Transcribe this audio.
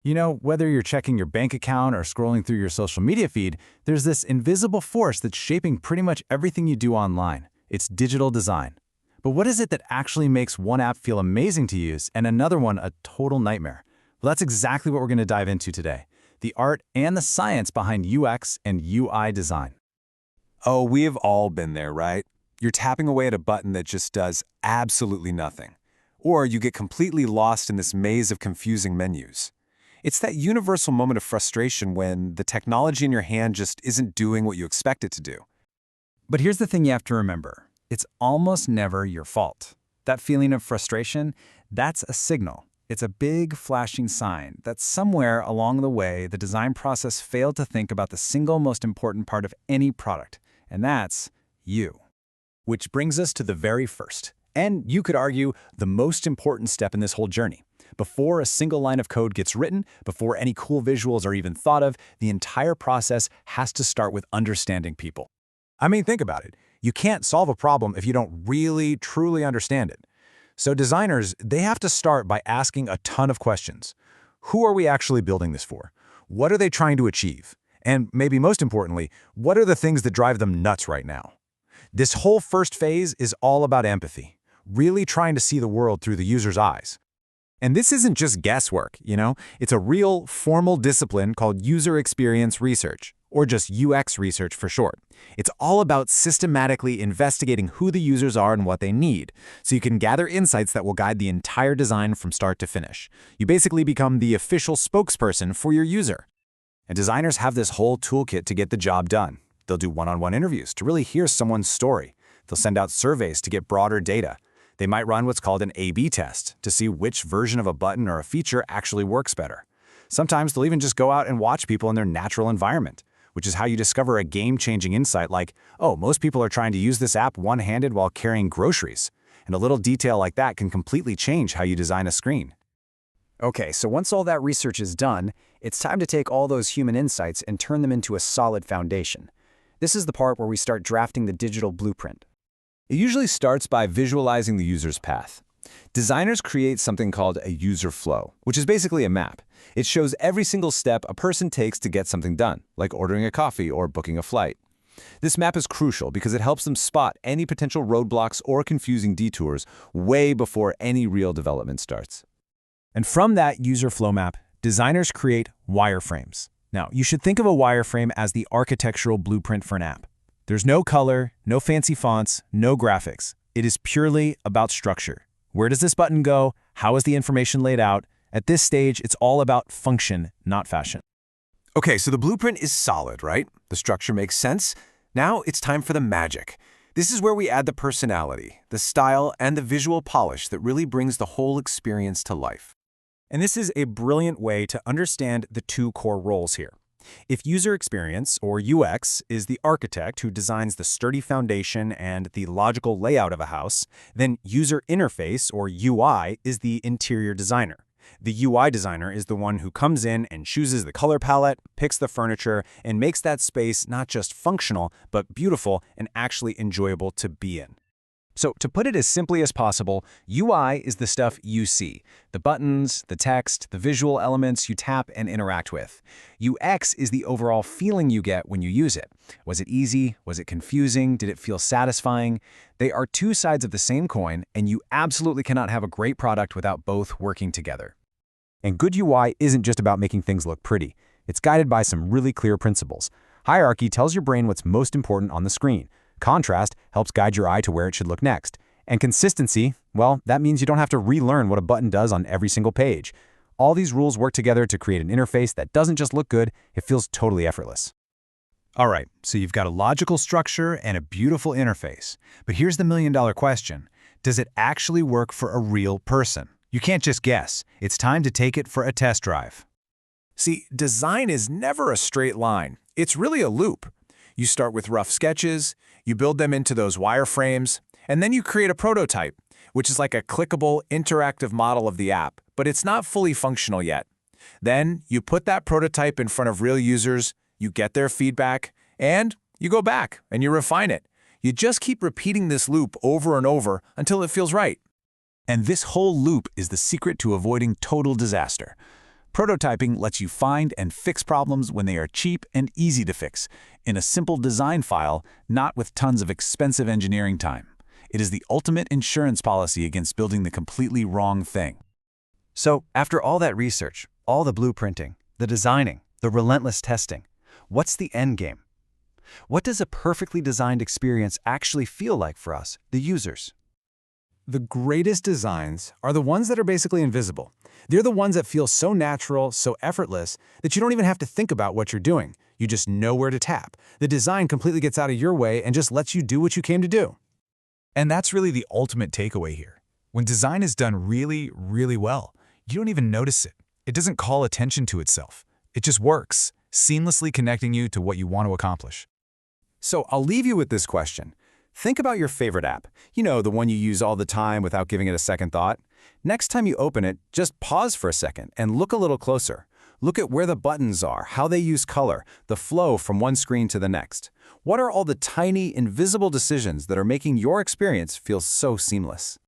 You know, whether you're checking your bank account or scrolling through your social media feed, there's this invisible force that's shaping pretty much everything you do online. It's digital design. But what is it that actually makes one app feel amazing to use and another one a total nightmare? Well, that's exactly what we're going to dive into today. The art and the science behind UX and UI design. Oh, we have all been there, right? You're tapping away at a button that just does absolutely nothing. Or you get completely lost in this maze of confusing menus. It's that universal moment of frustration when the technology in your hand just isn't doing what you expect it to do. But here's the thing you have to remember. It's almost never your fault. That feeling of frustration, that's a signal. It's a big flashing sign that somewhere along the way, the design process failed to think about the single most important part of any product, and that's you. Which brings us to the very first, and you could argue the most important step in this whole journey. Before a single line of code gets written, before any cool visuals are even thought of, the entire process has to start with understanding people. I mean, think about it. You can't solve a problem if you don't really, truly understand it. So designers, they have to start by asking a ton of questions. Who are we actually building this for? What are they trying to achieve? And maybe most importantly, what are the things that drive them nuts right now? This whole first phase is all about empathy, really trying to see the world through the user's eyes. And this isn't just guesswork, It's a real, formal discipline called user experience research, or just UX research for short. It's all about systematically investigating who the users are and what they need, so you can gather insights that will guide the entire design from start to finish. You basically become the official spokesperson for your user. And designers have this whole toolkit to get the job done. They'll do one-on-one interviews to really hear someone's story. They'll send out surveys to get broader data. They might run what's called an A/B test to see which version of a button or a feature actually works better. Sometimes they'll even just go out and watch people in their natural environment, which is how you discover a game-changing insight like, oh, most people are trying to use this app one-handed while carrying groceries. And a little detail like that can completely change how you design a screen. Okay, so once all that research is done, it's time to take all those human insights and turn them into a solid foundation. This is the part where we start drafting the digital blueprint. It usually starts by visualizing the user's path. Designers create something called a user flow, which is basically a map. It shows every single step a person takes to get something done, like ordering a coffee or booking a flight. This map is crucial because it helps them spot any potential roadblocks or confusing detours way before any real development starts. And from that user flow map, designers create wireframes. Now, you should think of a wireframe as the architectural blueprint for an app. There's no color, no fancy fonts, no graphics. It is purely about structure. Where does this button go? How is the information laid out? At this stage, it's all about function, not fashion. Okay, so the blueprint is solid, right? The structure makes sense. Now it's time for the magic. This is where we add the personality, the style, and the visual polish that really brings the whole experience to life. And this is a brilliant way to understand the two core roles here. If user experience, or UX, is the architect who designs the sturdy foundation and the logical layout of a house, then user interface, or UI, is the interior designer. The UI designer is the one who comes in and chooses the color palette, picks the furniture, and makes that space not just functional, but beautiful and actually enjoyable to be in. So to put it as simply as possible, UI is the stuff you see, the buttons, the text, the visual elements you tap and interact with. UX is the overall feeling you get when you use it. Was it easy? Was it confusing? Did it feel satisfying? They are two sides of the same coin, and you absolutely cannot have a great product without both working together. And good UI isn't just about making things look pretty. It's guided by some really clear principles. Hierarchy tells your brain what's most important on the screen. Contrast helps guide your eye to where it should look next. And consistency, well, that means you don't have to relearn what a button does on every single page. All these rules work together to create an interface that doesn't just look good, it feels totally effortless. All right, so you've got a logical structure and a beautiful interface. But here's the million-dollar question. Does it actually work for a real person? You can't just guess. It's time to take it for a test drive. See, design is never a straight line. It's really a loop. You start with rough sketches, you build them into those wireframes, and then you create a prototype, which is like a clickable, interactive model of the app, but it's not fully functional yet. Then you put that prototype in front of real users, you get their feedback, and you go back and you refine it. You just keep repeating this loop over and over until it feels right. And this whole loop is the secret to avoiding total disaster. Prototyping lets you find and fix problems when they are cheap and easy to fix, in a simple design file, not with tons of expensive engineering time. It is the ultimate insurance policy against building the completely wrong thing. So, after all that research, all the blueprinting, the designing, the relentless testing, what's the end game? What does a perfectly designed experience actually feel like for us, the users? The greatest designs are the ones that are basically invisible. They're the ones that feel so natural, so effortless, that you don't even have to think about what you're doing. You just know where to tap. The design completely gets out of your way and just lets you do what you came to do. And that's really the ultimate takeaway here. When design is done really, really well, you don't even notice it. It doesn't call attention to itself. It just works, seamlessly connecting you to what you want to accomplish. So I'll leave you with this question. Think about your favorite app. You know, the one you use all the time without giving it a second thought. Next time you open it, just pause for a second and look a little closer. Look at where the buttons are, how they use color, the flow from one screen to the next. What are all the tiny, invisible decisions that are making your experience feel so seamless?